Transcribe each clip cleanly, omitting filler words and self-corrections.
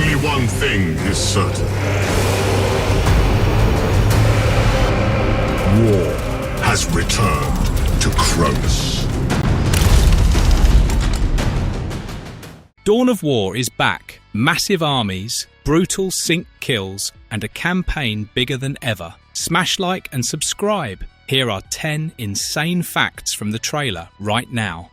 Only one thing is certain. War has returned to Kronus. Dawn of War is back. Massive armies, brutal sync kills, and a campaign bigger than ever. Smash like and subscribe. Here are 10 insane facts from the trailer right now.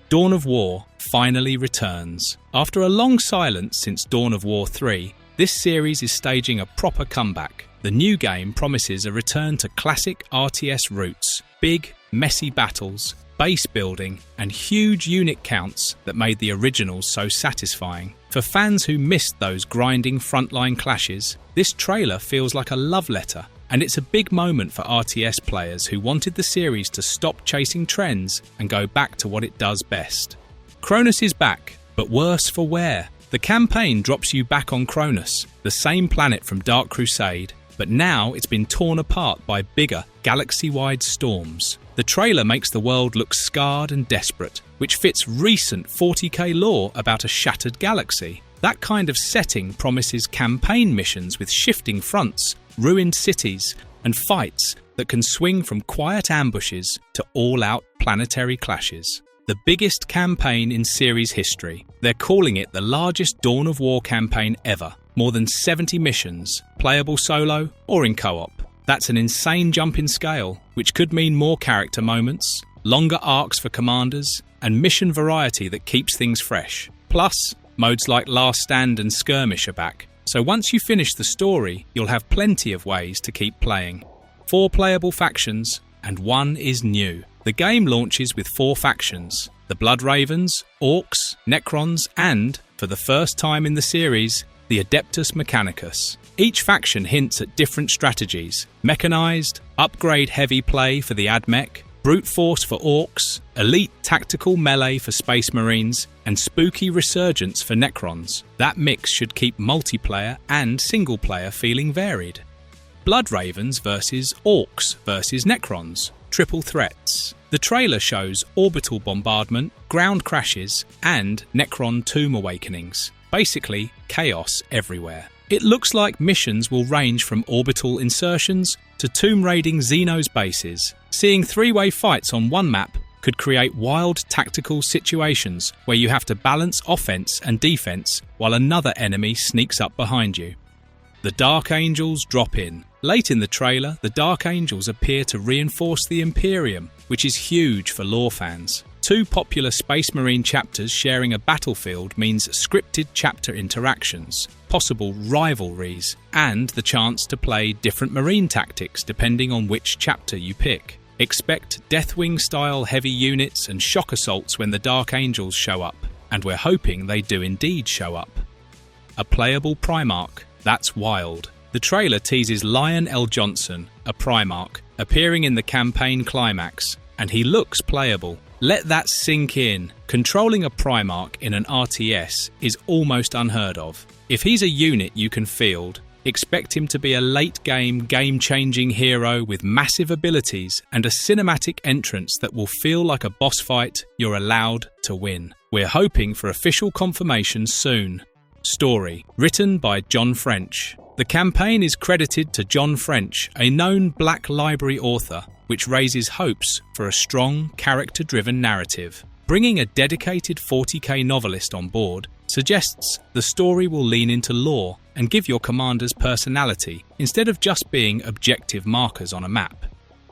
Dawn of War finally returns. After a long silence since Dawn of War 3, this series is staging a proper comeback. The new game promises a return to classic RTS roots, big, messy battles, base building, and huge unit counts that made the originals so satisfying. For fans who missed those grinding frontline clashes, this trailer feels like a love letter, and it's a big moment for RTS players who wanted the series to stop chasing trends and go back to what it does best. Kronus is back, but worse for wear. The campaign drops you back on Kronus, the same planet from Dark Crusade, but now it's been torn apart by bigger, galaxy-wide storms. The trailer makes the world look scarred and desperate, which fits recent 40k lore about a shattered galaxy. That kind of setting promises campaign missions with shifting fronts, ruined cities, and fights that can swing from quiet ambushes to all-out planetary clashes. The biggest campaign in series history. They're calling it the largest Dawn of War campaign ever. More than 70 missions, playable solo or in co-op. That's an insane jump in scale, which could mean more character moments, longer arcs for commanders, and mission variety that keeps things fresh. Plus, modes like Last Stand and Skirmish are back, so once you finish the story, you'll have plenty of ways to keep playing. 4 playable factions, and 1 is new. The game launches with 4 factions: the Blood Ravens, Orcs, Necrons, and, for the first time in the series, the Adeptus Mechanicus. Each faction hints at different strategies: mechanized, upgrade-heavy play for the AdMech, brute force for Orcs, elite tactical melee for Space Marines, and spooky resurgence for Necrons. That mix should keep multiplayer and single-player feeling varied. Blood Ravens versus Orcs versus Necrons. Triple threats. The trailer shows orbital bombardment, ground crashes, and Necron tomb awakenings. Basically, chaos everywhere. It looks like missions will range from orbital insertions to tomb raiding Xenos bases. Seeing 3-way fights on one map could create wild tactical situations where you have to balance offense and defense while another enemy sneaks up behind you. The Dark Angels drop in. Late in the trailer, the Dark Angels appear to reinforce the Imperium, which is huge for lore fans. 2 popular Space Marine chapters sharing a battlefield means scripted chapter interactions, possible rivalries, and the chance to play different Marine tactics depending on which chapter you pick. Expect Deathwing-style heavy units and shock assaults when the Dark Angels show up, and we're hoping they do indeed show up. A playable Primarch. That's wild. The trailer teases Lion L. Johnson, a Primarch, appearing in the campaign climax, and he looks playable. Let that sink in. Controlling a Primarch in an RTS is almost unheard of. If he's a unit you can field, expect him to be a late-game, game-changing hero with massive abilities and a cinematic entrance that will feel like a boss fight you're allowed to win. We're hoping for official confirmation soon. Story. Written by John French. The campaign is credited to John French, a known Black Library author, which raises hopes for a strong, character-driven narrative. Bringing a dedicated 40k novelist on board suggests the story will lean into lore and give your commanders personality instead of just being objective markers on a map.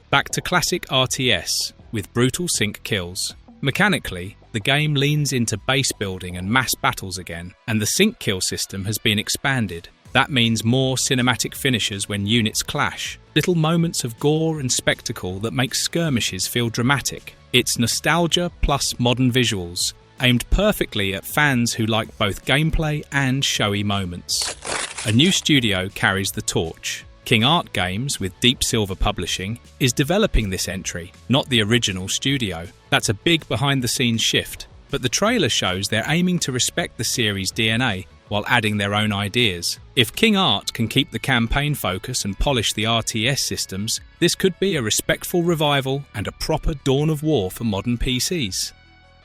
Back to classic RTS with brutal sync kills. Mechanically, the game leans into base building and mass battles again, and the sync kill system has been expanded. That means more cinematic finishes when units clash, little moments of gore and spectacle that make skirmishes feel dramatic. It's nostalgia plus modern visuals, aimed perfectly at fans who like both gameplay and showy moments. A new studio carries the torch. King Art Games, with Deep Silver Publishing, is developing this entry, not the original studio. That's a big behind-the-scenes shift, but the trailer shows they're aiming to respect the series' DNA while adding their own ideas. If King Art can keep the campaign focus and polish the RTS systems, this could be a respectful revival and a proper Dawn of War for modern PCs.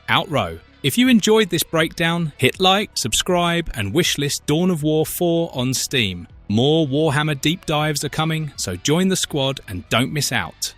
Outrow. If you enjoyed this breakdown, hit like, subscribe, and wishlist Dawn of War 4 on Steam. More Warhammer deep dives are coming, so join the squad and don't miss out.